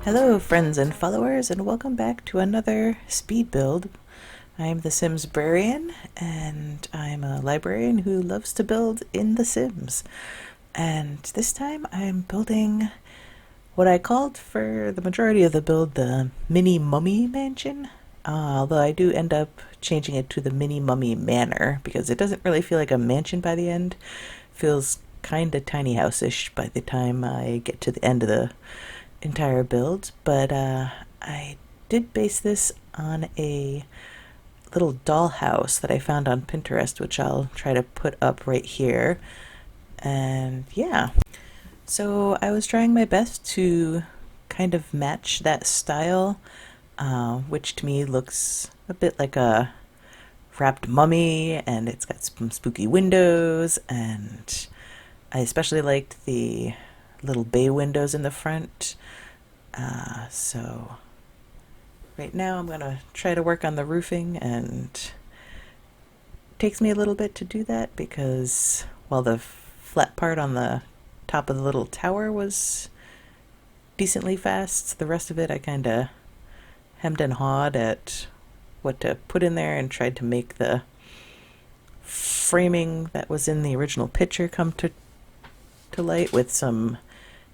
Hello friends and followers, and welcome back to another speed build. I'm the Simsbrarian, and I'm a librarian who loves to build in The Sims. And this time I'm building what I called for the majority of the build the Mini Mummy Mansion. Although I do end up changing it to the Mini Mummy Manor because it doesn't really feel like a mansion by the end. It feels kinda tiny house-ish by the time I get to the end of the entire build, but I did base this on a little dollhouse that I found on Pinterest, which I'll try to put up right here. And yeah, so I was trying my best to kind of match that style, which to me looks a bit like a wrapped mummy, and it's got some spooky windows, and I especially liked the little bay windows in the front. So right now I'm going to try to work on the roofing, and it takes me a little bit to do that because while the flat part on the top of the little tower was decently fast, the rest of it I kind of hemmed and hawed at what to put in there and tried to make the framing that was in the original picture come to light with some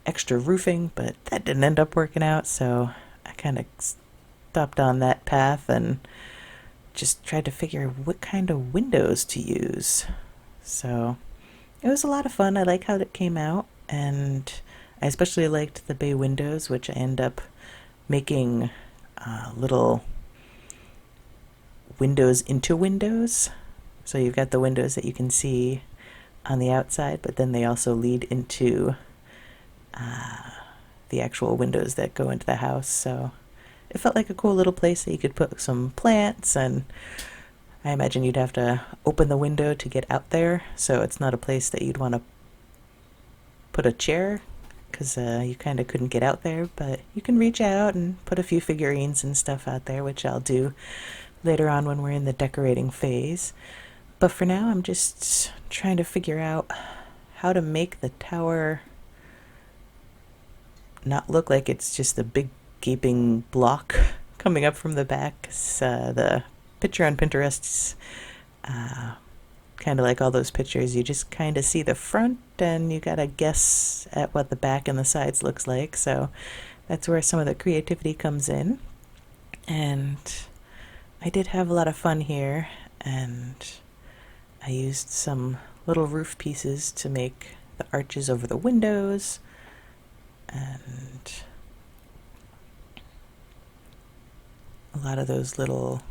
extra roofing, but that didn't end up working out, so I kind of stopped on that path and just tried to figure what kind of windows to use. So it was a lot of fun. I like how it came out, and I especially liked the bay windows, which I end up making little windows into windows. So you've got the windows that you can see on the outside, but then they also lead into the actual windows that go into the house. So it felt like a cool little place that you could put some plants, and I imagine you'd have to open the window to get out there, so it's not a place that you'd want to put a chair because you kind of couldn't get out there, but you can reach out and put a few figurines and stuff out there, which I'll do later on when we're in the decorating phase. But for now I'm just trying to figure out how to make the tower not look like it's just a big gaping block coming up from the back. The picture on Pinterest's kind of like all those pictures. You just kind of see the front and you gotta guess at what the back and the sides looks like. So that's where some of the creativity comes in. And I did have a lot of fun here, and I used some little roof pieces to make the arches over the windows, and a lot of those little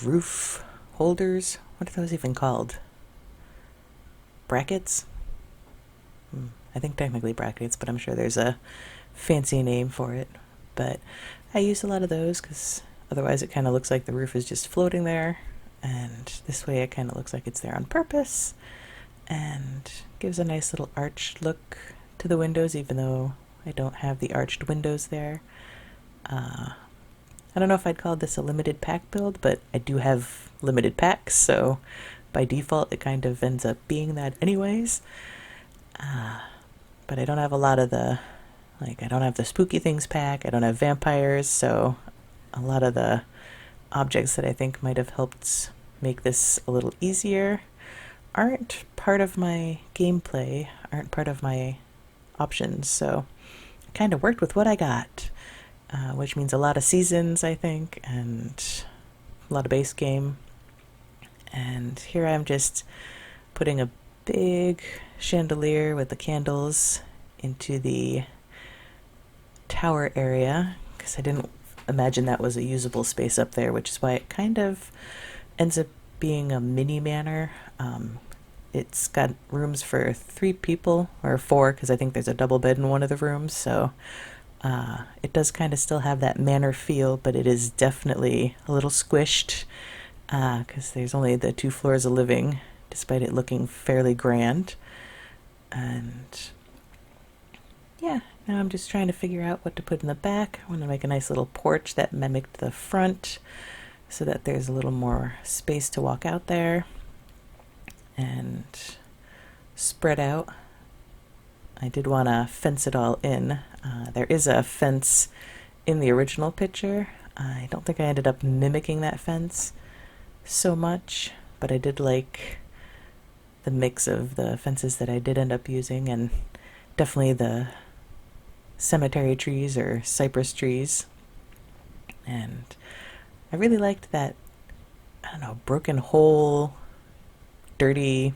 roof holders. What are those even called? Brackets? I think technically brackets, but I'm sure there's a fancy name for it. But I used a lot of those because otherwise it kind of looks like the roof is just floating there, and this way it kind of looks like it's there on purpose and gives a nice little arched look to the windows, even though I don't have the arched windows there. I don't know if I'd call this a limited pack build, but I do have limited packs, so by default it kind of ends up being that anyways. But I don't have a lot of the, I don't have the spooky things pack, I don't have vampires, so a lot of the objects that I think might have helped make this a little easier aren't part of my gameplay, aren't part of my options, so I kind of worked with what I got, which means a lot of seasons, I think, and a lot of base game. And here I'm just putting a big chandelier with the candles into the tower area, because I didn't imagine that was a usable space up there, which is why it kind of ends up being a mini manor. It's got rooms for 3 people, or 4, because I think there's a double bed in one of the rooms, so it does kind of still have that manor feel, but it is definitely a little squished, because there's only the 2 floors of living, despite it looking fairly grand. And yeah, now I'm just trying to figure out what to put in the back. I want to make a nice little porch that mimicked the front, so that there's a little more space to walk out there and spread out I did want to fence it all in. There is a fence in the original picture. I don't think I ended up mimicking that fence so much, but I did like the mix of the fences that I did end up using, and definitely the cemetery trees or cypress trees. And I really liked that, I don't know, broken hole, dirty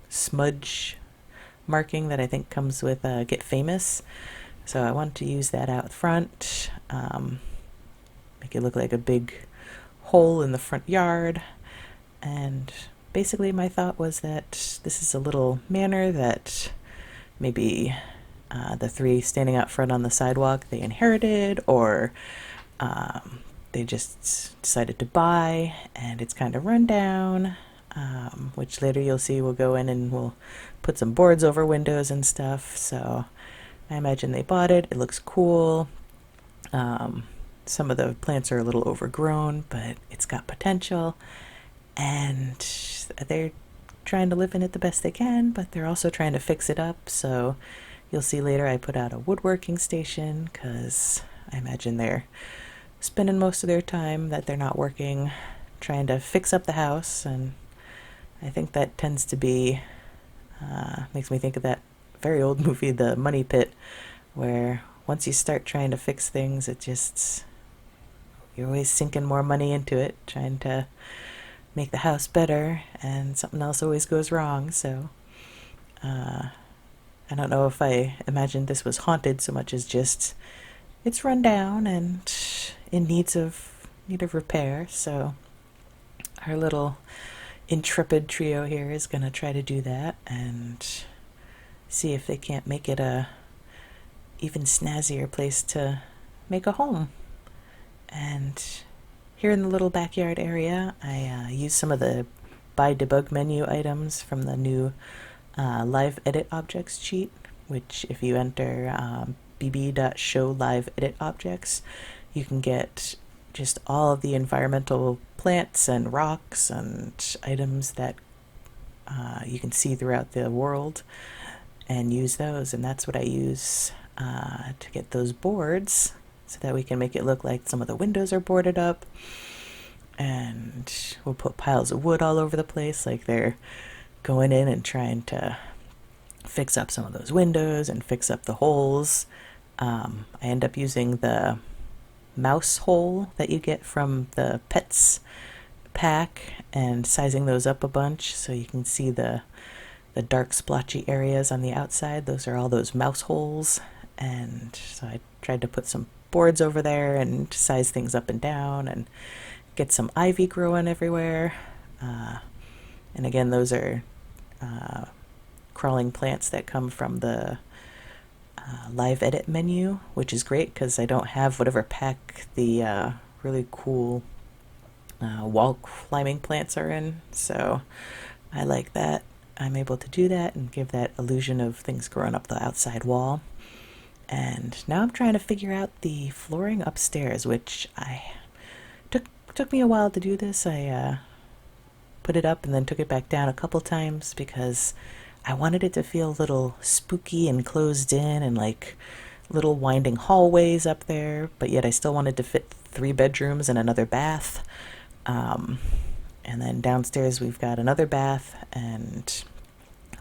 smudge marking that I think comes with Get Famous. So I wanted to use that out front, make it look like a big hole in the front yard. And basically my thought was that this is a little manor that maybe the three standing out front on the sidewalk they inherited, or they just decided to buy, and it's kind of run down, which later you'll see we'll go in and we'll put some boards over windows and stuff. So I imagine they bought it. It looks cool. Some of the plants are a little overgrown, but it's got potential, and they're trying to live in it the best they can, but they're also trying to fix it up. So you'll see later I put out a woodworking station, because I imagine they're spending most of their time that they're not working trying to fix up the house. And I think that tends to be, makes me think of that very old movie, The Money Pit, where once you start trying to fix things, it just, you're always sinking more money into it, trying to make the house better, and something else always goes wrong. So I don't know if I imagined this was haunted so much as just it's run down and in need of repair. So our little intrepid trio here is going to try to do that and see if they can't make it a even snazzier place to make a home. And here in the little backyard area, I used some of the by debug menu items from the new live edit objects cheat, which if you enter bb.show-live-edit-objects, you can get just all of the environmental plants and rocks and items that you can see throughout the world, and use those. And that's what I use to get those boards, so that we can make it look like some of the windows are boarded up. And we'll put piles of wood all over the place, like they're going in and trying to fix up some of those windows and fix up the holes. I end up using the mouse hole that you get from the pets pack and sizing those up a bunch so you can see the dark splotchy areas on the outside. Those are all those mouse holes. And so I tried to put some boards over there and size things up and down and get some ivy growing everywhere. And again, those are crawling plants that come from the live edit menu, which is great because I don't have whatever pack the really cool wall climbing plants are in. So I like that I'm able to do that and give that illusion of things growing up the outside wall. And now I'm trying to figure out the flooring upstairs, which I took me a while to do this. I put it up and then took it back down a couple times because I wanted it to feel a little spooky and closed in and like little winding hallways up there, but yet I still wanted to fit 3 bedrooms and another bath. And then downstairs we've got another bath and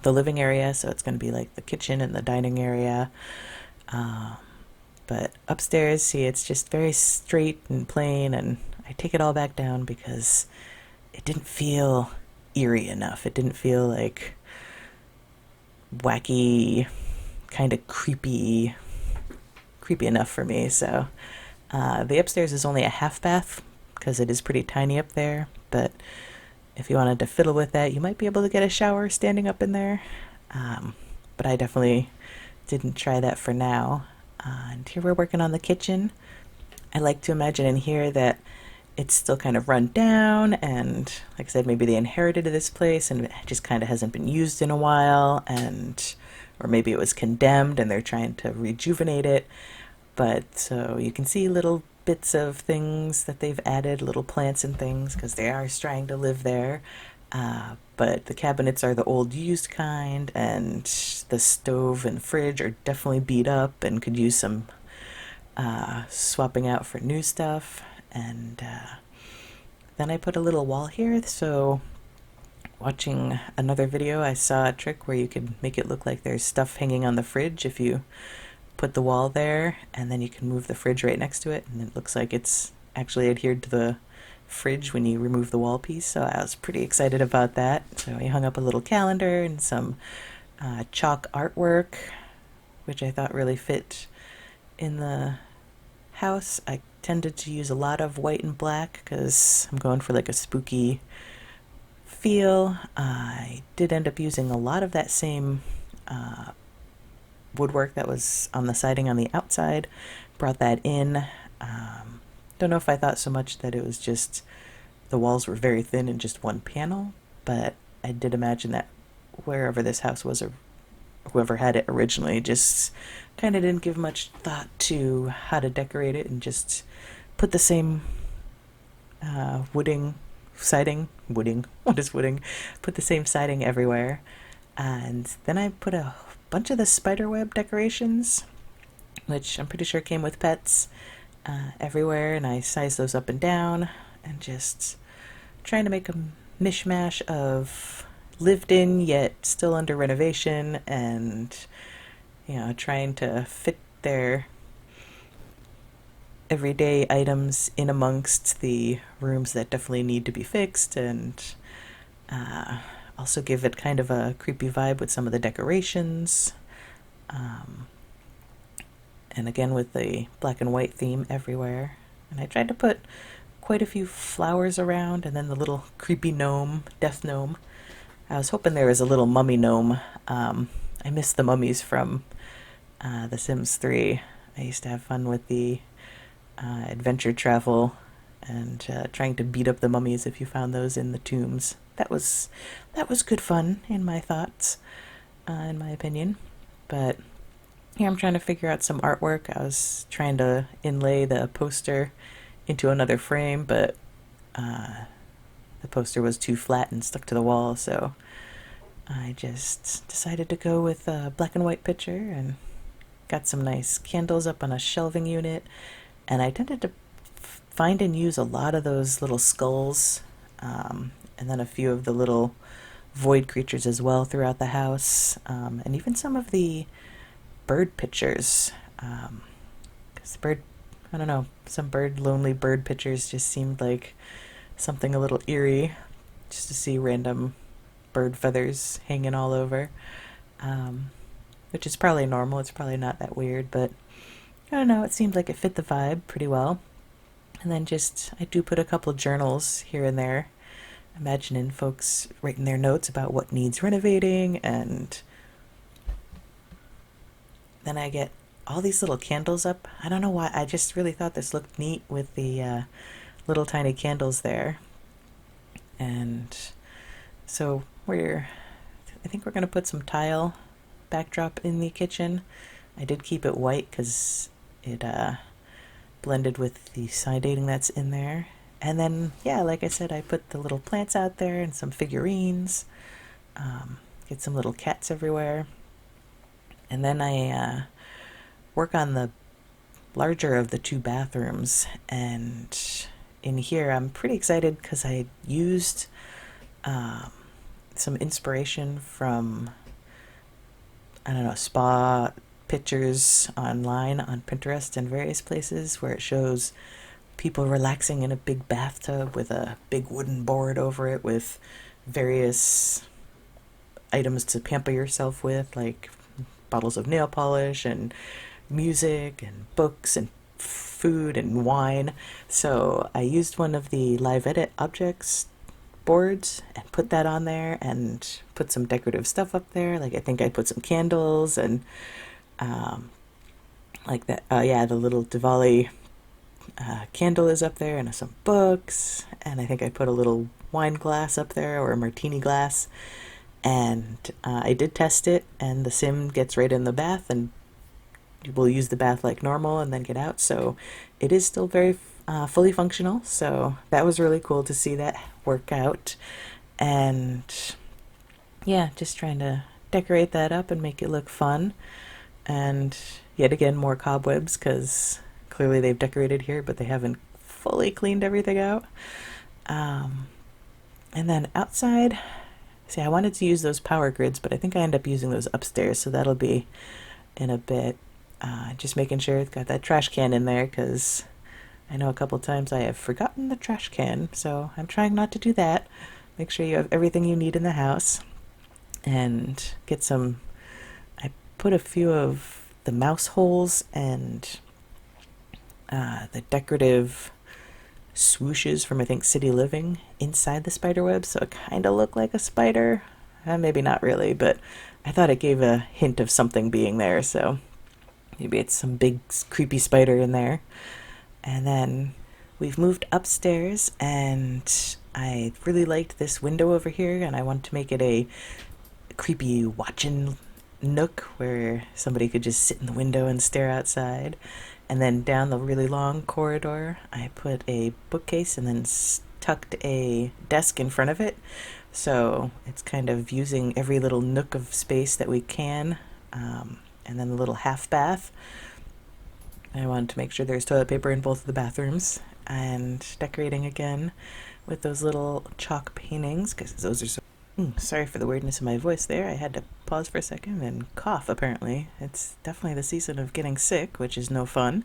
the living area, so it's going to be like the kitchen and the dining area. But upstairs, see, it's just very straight and plain, and I take it all back down because it didn't feel eerie enough. It didn't feel like wacky, kind of creepy enough for me. So the upstairs is only a half bath because it is pretty tiny up there, but if you wanted to fiddle with that, you might be able to get a shower standing up in there. But I definitely didn't try that for now. And here we're working on the kitchen. I like to imagine in here that it's still kind of run down, and like I said, maybe they inherited this place and it just kind of hasn't been used in a while, and or maybe it was condemned and they're trying to rejuvenate it. But so you can see little bits of things that they've added, little plants and things, because they are trying to live there. But the cabinets are the old used kind, and the stove and fridge are definitely beat up and could use some swapping out for new stuff. And then I put a little wall here, so watching another video I saw a trick where you could make it look like there's stuff hanging on the fridge if you put the wall there, and then you can move the fridge right next to it, and it looks like it's actually adhered to the fridge when you remove the wall piece. So I was pretty excited about that. So I hung up a little calendar and some chalk artwork, which I thought really fit in the house. I tended to use a lot of white and black because I'm going for like a spooky feel. I did end up using a lot of that same woodwork that was on the siding on the outside, brought that in. Don't know if I thought so much that it was just the walls were very thin and just one panel, but I did imagine that wherever this house was, or whoever had it originally, just kind of didn't give much thought to how to decorate it and just put the same siding, what is wooding? Put the same siding everywhere. And then I put a bunch of the spiderweb decorations, which I'm pretty sure came with pets, everywhere, and I sized those up and down, and just trying to make a mishmash of lived in yet still under renovation, and trying to fit their everyday items in amongst the rooms that definitely need to be fixed, and also give it kind of a creepy vibe with some of the decorations. And again with the black and white theme everywhere. And I tried to put quite a few flowers around, and then the little creepy gnome, death gnome. I was hoping there was a little mummy gnome. I miss the mummies from The Sims 3. I used to have fun with the adventure travel and trying to beat up the mummies if you found those in the tombs. That was good fun in my thoughts, in my opinion. But here I'm trying to figure out some artwork. I was trying to inlay the poster into another frame, but the poster was too flat and stuck to the wall, so I just decided to go with a black and white picture and got some nice candles up on a shelving unit. And I tended to find and use a lot of those little skulls, and then a few of the little void creatures as well throughout the house, and even some of the bird pictures. Because I don't know, some lonely bird pictures just seemed like something a little eerie, just to see random bird feathers hanging all over, which is probably normal. It's probably not that weird, but I don't know, it seemed like it fit the vibe pretty well. And then I do put a couple journals here and there, imagining folks writing their notes about what needs renovating. And then I get all these little candles up. I don't know why, I just really thought this looked neat with the little tiny candles there. And so I think we're going to put some tile backdrop in the kitchen. I did keep it white because it blended with the siding that's in there. And then, yeah, like I said, I put the little plants out there and some figurines. Get some little cats everywhere. And then I work on the larger of the two bathrooms. And in here, I'm pretty excited because I used some inspiration from, I don't know, spa pictures online on Pinterest and various places where it shows people relaxing in a big bathtub with a big wooden board over it with various items to pamper yourself with, like bottles of nail polish and music and books and food and wine. So I used one of the live edit objects boards and put that on there and put some decorative stuff up there. Like I think I put some candles and like that. Yeah, the little Diwali candle is up there, and some books, and I think I put a little wine glass up there, or a martini glass. And I did test it, and the sim gets right in the bath, and will use the bath like normal and then get out. So it is still very fully functional. So that was really cool to see that work out. And yeah, just trying to decorate that up and make it look fun. And yet again, more cobwebs because clearly they've decorated here, but they haven't fully cleaned everything out. And then outside, see, I wanted to use those power grids, but I think I end up using those upstairs, so that'll be in a bit. Just making sure it's got that trash can in there because I know a couple times I have forgotten the trash can, so I'm trying not to do that. Make sure you have everything you need in the house and get some. I put a few of the mouse holes and the decorative swooshes from I think City Living inside the spider web, so it kind of looked like a spider. Maybe not really, but I thought it gave a hint of something being there, so maybe it's some big creepy spider in there. And then we've moved upstairs, and I really liked this window over here, and I wanted to make it a creepy watching nook where somebody could just sit in the window and stare outside. And then down the really long corridor, I put a bookcase and then tucked a desk in front of it. So it's kind of using every little nook of space that we can. And then the little half bath. I wanted to make sure there's toilet paper in both of the bathrooms. And decorating again with those little chalk paintings, because those are so... sorry for the weirdness of my voice there. I had to pause for a second and cough, apparently. It's definitely the season of getting sick, which is no fun.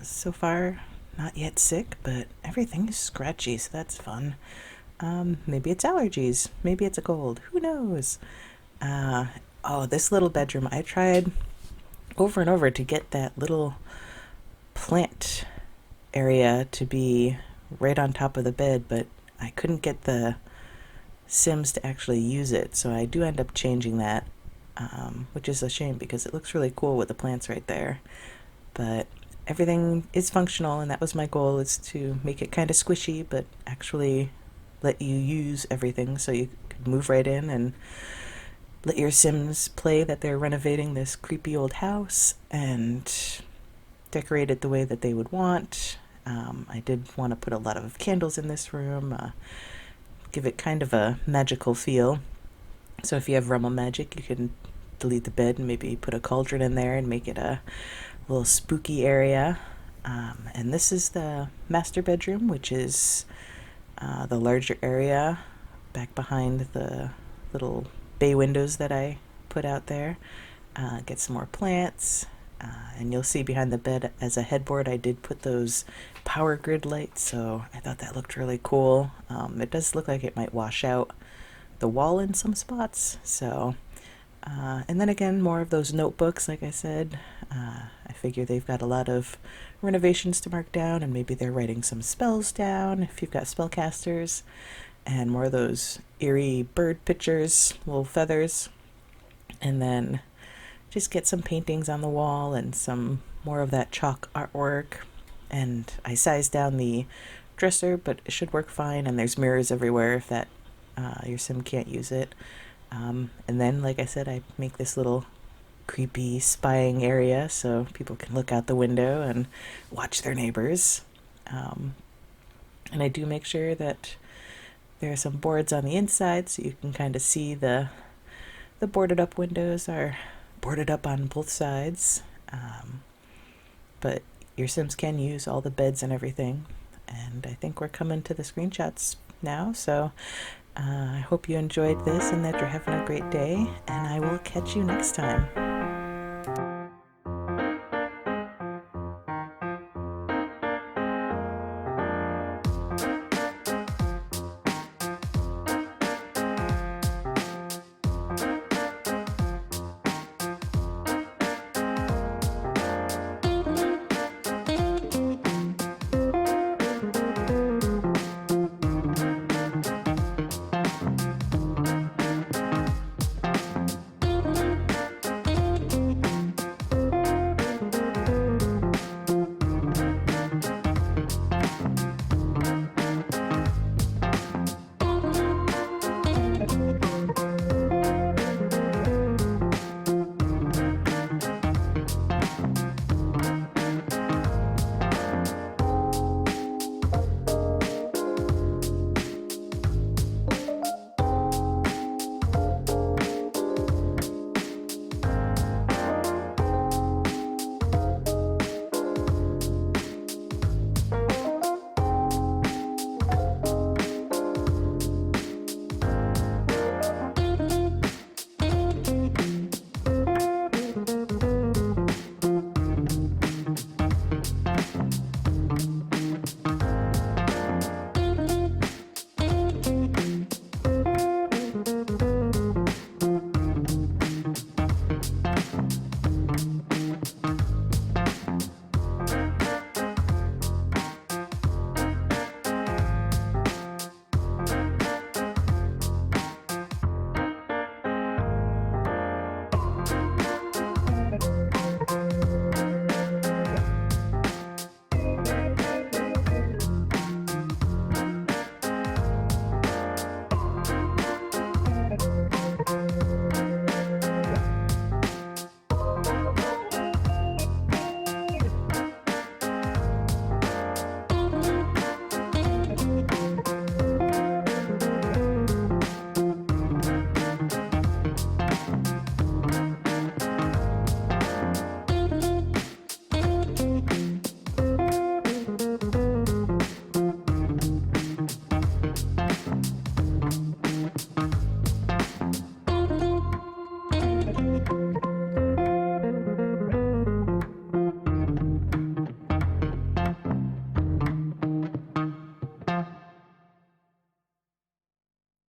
So far, not yet sick, but everything is scratchy, so that's fun. Maybe it's allergies. Maybe it's a cold. Who knows? This little bedroom. I tried over and over to get that little plant area to be right on top of the bed, but I couldn't get the Sims to actually use it, so I do end up changing that, which is a shame because it looks really cool with the plants right there. But everything is functional, and that was my goal, is to make it kind of squishy but actually let you use everything so you could move right in and let your Sims play that they're renovating this creepy old house and decorate it the way that they would want. I did want to put a lot of candles in this room, give it kind of a magical feel. So if you have Rumble Magic, you can delete the bed and maybe put a cauldron in there and make it a little spooky area. And this is the master bedroom, which is the larger area back behind the little bay windows that I put out there. Get some more plants. And you'll see behind the bed as a headboard I did put those power grid lights, so I thought that looked really cool. It does look like it might wash out the wall in some spots, so and then again, more of those notebooks. Like I said, I figure they've got a lot of renovations to mark down, and maybe they're writing some spells down if you've got spellcasters, and more of those eerie bird pictures, little feathers. And then just get some paintings on the wall and some more of that chalk artwork. And I sized down the dresser, but it should work fine, and there's mirrors everywhere if that your Sim can't use it. And then, like I said, I make this little creepy spying area so people can look out the window and watch their neighbors. And I do make sure that there are some boards on the inside so you can kind of see the boarded up windows are boarded up on both sides. But your Sims can use all the beds and everything. And I think we're coming to the screenshots now, so I hope you enjoyed this and that you're having a great day, and I will catch you next time.